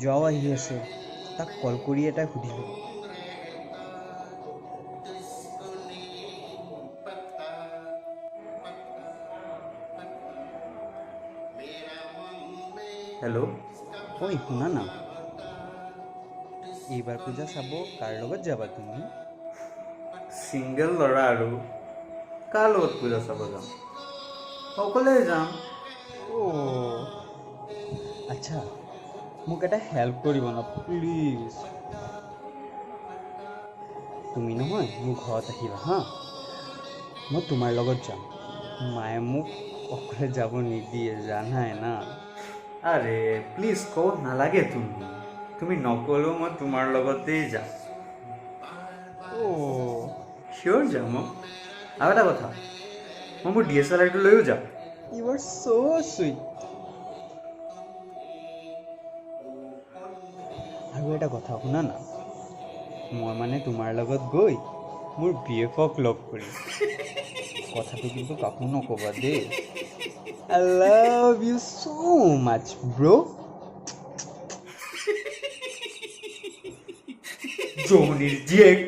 পূজাও আহি আছে, তাক কল কৰি এটা সুধিলোঁ। হেল্ল', ঐ শুনা না, এইবাৰ পূজা চাব কাৰ লগত যাবা তুমি? ছিংগল ল'ৰা আৰু কাৰ লগত পূজা চাব যাম? অকলে যাম। অ' আচ্ছা, মোক এটা হেল্প কৰিব না প্লিজ। তুমি নহয় মোৰ ঘৰত আহিবা হা, মই তোমাৰ লগত যাম। মায়ে মোক অকলে যাব নিদিয়ে জানাই না। আৰে প্লিজ ক'ব নালাগে, তুমি নক'লেও মই তোমাৰ লগতেই যাম। অ' চিয়'ৰ যাম। আৰু এটা কথা, মই মোৰ DSLR-টো লৈও যাম। ইউ আৰ ছ' চুইট। আৰু এটা কথা শুনা না, মই মানে তোমাৰ লগত গৈ মোৰ BFক লগ কৰিম। কথাটো কিন্তু কাকো নক'বা দেই। I love you so much, bro. জমনিৰ জীয়েক।